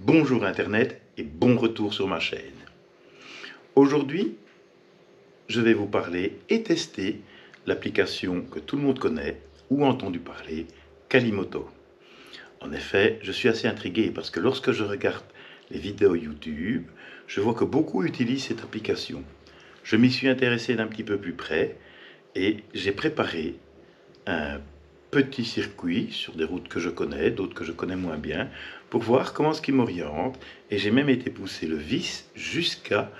bonjour Internet et bon retour sur ma chaîne. Aujourd'hui, je vais vous parler et tester l'application que tout le monde connaît ou a entendu parler, Kalimoto. En effet, je suis assez intrigué parce que lorsque je regarde les vidéos YouTube, je vois que beaucoup utilisent cette application. Je m'y suis intéressé d'un petit peu plus près et j'ai préparé un petit circuit sur des routes que je connais, d'autres que je connais moins bien, pour voir comment ce qui m'oriente. Et j'ai même été pousser le vice jusqu'à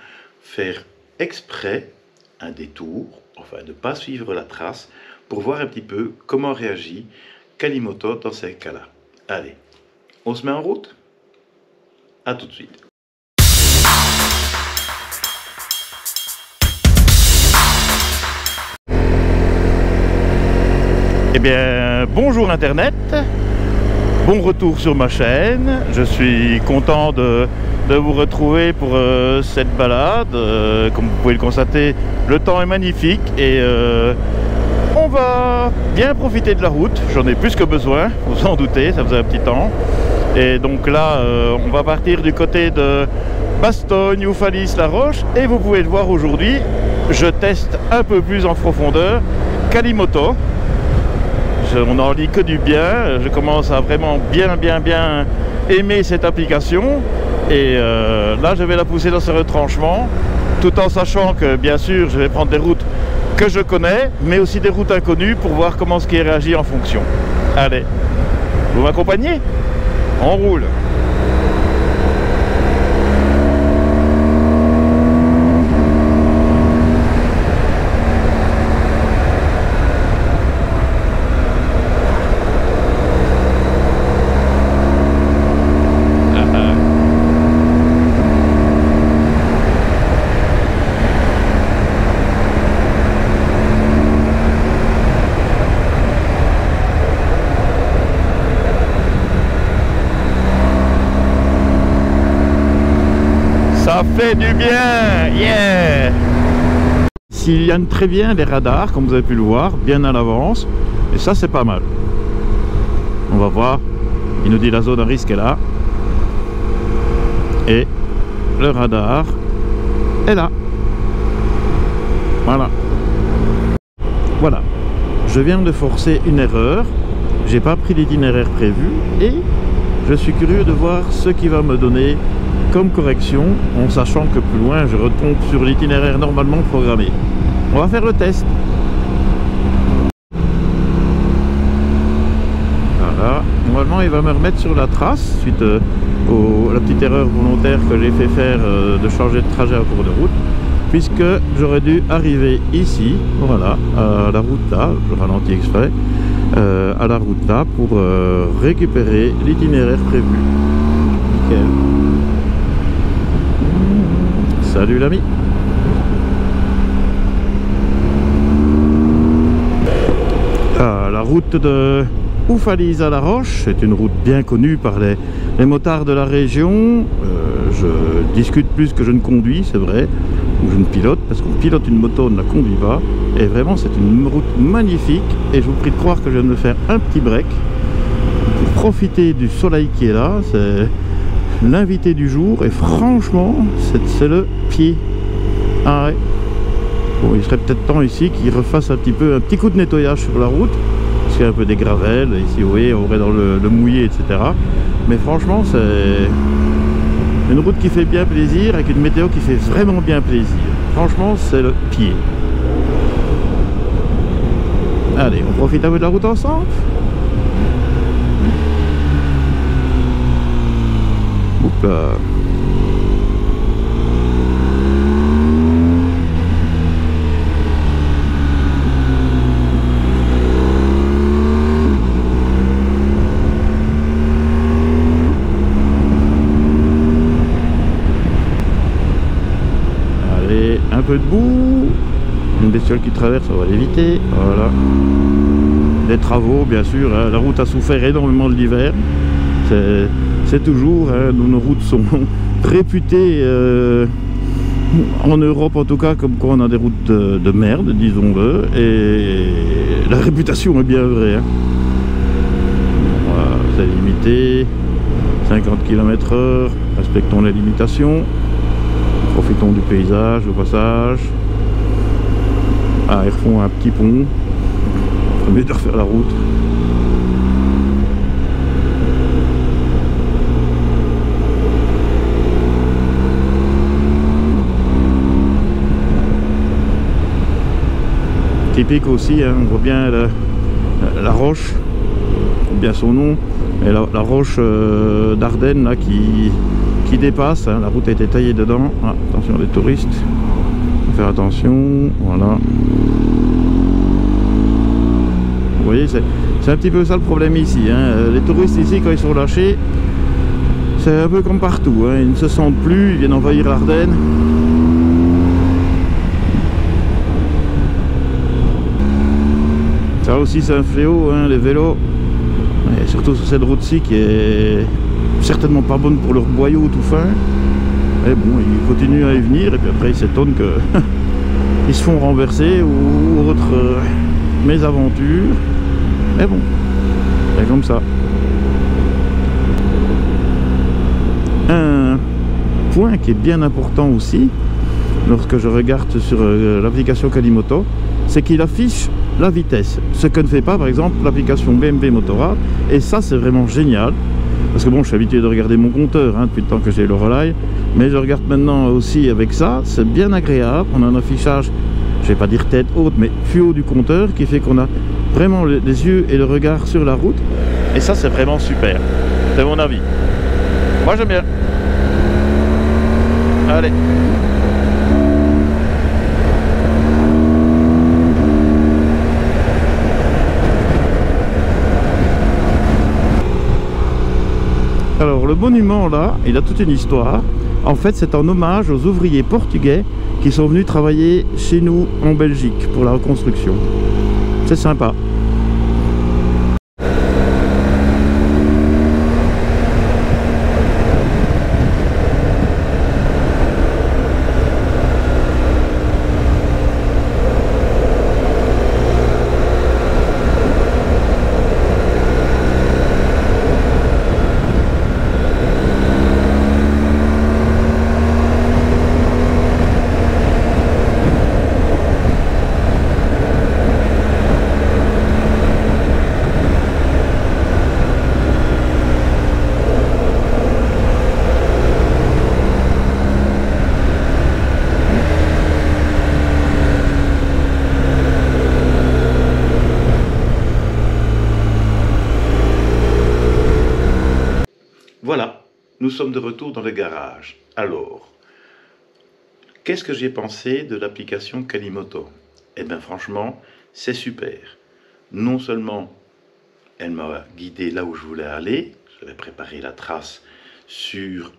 faire exprès un détour, enfin de ne pas suivre la trace, pour voir un petit peu comment réagit Kalimoto dans ces cas-là. Allez, on se met en route? À tout de suite. Eh bien, bonjour Internet, bon retour sur ma chaîne. Je suis content de vous retrouver pour cette balade. Comme vous pouvez le constater, le temps est magnifique et on va bien profiter de la route. J'en ai plus que besoin, vous en doutez, ça faisait un petit temps. Et donc là, on va partir du côté de Bastogne, Oufalys-la-Roche. Et vous pouvez le voir aujourd'hui, je teste un peu plus en profondeur Kalimoto. On n'en dit que du bien, je commence à vraiment bien aimer cette application et là je vais la pousser dans ce retranchement tout en sachant que bien sûr je vais prendre des routes que je connais mais aussi des routes inconnues pour voir comment ce qui réagit en fonction. Allez, vous m'accompagnez? On roule. Ça fait du bien, yeah! S'il y a très bien des radars, comme vous avez pu le voir, bien à l'avance, et ça c'est pas mal. On va voir, il nous dit la zone à risque est là, et le radar est là. Voilà. Voilà. Je viens de forcer une erreur, j'ai pas pris l'itinéraire prévu, et je suis curieux de voir ce qui va me donner comme correction, en sachant que plus loin je retombe sur l'itinéraire normalement programmé. On va faire le test. Voilà, normalement il va me remettre sur la trace suite à la petite erreur volontaire que j'ai fait faire de changer de trajet en cours de route, puisque j'aurais dû arriver ici, voilà, à la route là, je ralentis exprès, à la route là pour récupérer l'itinéraire prévu. Nickel. Salut l'ami. La route de Oufalys-la-Roche, c'est une route bien connue par les motards de la région. Je discute plus que je ne conduis, c'est vrai, ou je ne pilote, parce qu'on pilote une moto, on ne la conduit pas. Et vraiment, c'est une route magnifique. Et je vous prie de croire que je viens de me faire un petit break pour profiter du soleil qui est là. C'est l'invité du jour et franchement c'est le pied. Ah ouais. Bon, il serait peut-être temps ici qu'il refasse un petit coup de nettoyage sur la route parce qu'il y a un peu des gravelles ici, vous voyez, on est dans le mouillé, etc. Mais franchement c'est une route qui fait bien plaisir avec une météo qui fait vraiment bien plaisir. Franchement c'est le pied. Allez, on profite un peu de la route ensemble. Oups là. Allez, un peu de boue. Une bestiole qui traverse, on va l'éviter. Voilà. Des travaux, bien sûr, hein. La route a souffert énormément de l'hiver. C'est toujours, hein, nos routes sont réputées en Europe en tout cas comme quoi on a des routes de merde, disons-le, et la réputation est bien vraie, hein. Voilà, c'est limité, 50 km/h, respectons les limitations. Profitons du paysage au passage. Ah, ils refont un petit pont. Au mieux de refaire la route. Typique aussi, hein, on voit bien la roche, bien son nom, et la roche d'Ardenne là qui dépasse, hein, la route a été taillée dedans. Ah, attention les touristes, faut faire attention, voilà. Vous voyez, c'est un petit peu ça le problème ici, hein. Les touristes ici quand ils sont lâchés, c'est un peu comme partout, hein. Ils ne se sentent plus, ils viennent envahir l'Ardenne. Ça aussi c'est un fléau, hein, les vélos, et surtout sur cette route-ci qui est certainement pas bonne pour leurs boyaux tout fin. Mais bon, ils continuent à y venir et puis après ils s'étonnent que ils se font renverser ou autres mésaventures. Mais bon, c'est comme ça. Un point qui est bien important aussi, lorsque je regarde sur l'application Qualimoto, c'est qu'il affiche la vitesse, ce que ne fait pas par exemple l'application BMW Motorrad, et ça c'est vraiment génial, parce que bon, je suis habitué de regarder mon compteur, hein, depuis le temps que j'ai le Relay, mais je regarde maintenant aussi avec ça, c'est bien agréable, on a un affichage, je vais pas dire tête haute, mais plus haut du compteur, qui fait qu'on a vraiment les yeux et le regard sur la route, et ça c'est vraiment super, c'est mon avis. Moi j'aime bien. Allez. Alors le monument là, il a toute une histoire. En fait c'est en hommage aux ouvriers portugais qui sont venus travailler chez nous en Belgique pour la reconstruction. C'est sympa. Voilà, nous sommes de retour dans le garage. Alors, qu'est-ce que j'ai pensé de l'application Qualimoto? Eh bien franchement, c'est super. Non seulement elle m'a guidé là où je voulais aller, j'avais préparé la trace sur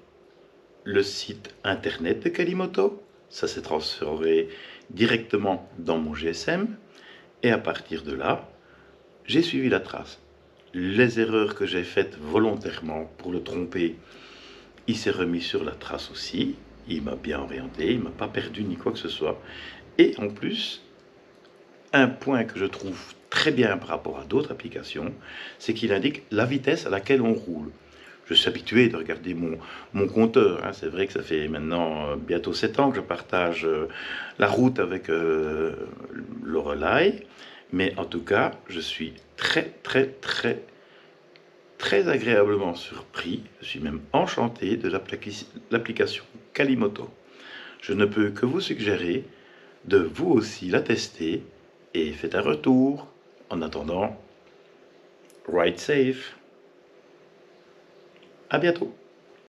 le site internet de Qualimoto, ça s'est transféré directement dans mon GSM, et à partir de là, j'ai suivi la trace. Les erreurs que j'ai faites volontairement pour le tromper, il s'est remis sur la trace aussi, il m'a bien orienté, il ne m'a pas perdu ni quoi que ce soit. Et en plus, un point que je trouve très bien par rapport à d'autres applications, c'est qu'il indique la vitesse à laquelle on roule. Je suis habitué de regarder mon compteur, hein. C'est vrai que ça fait maintenant bientôt 7 ans que je partage la route avec le Relay. Mais en tout cas, je suis très agréablement surpris. Je suis même enchanté de l'application Qualimoto. Je ne peux que vous suggérer de vous aussi la tester et faites un retour. En attendant, ride safe. À bientôt.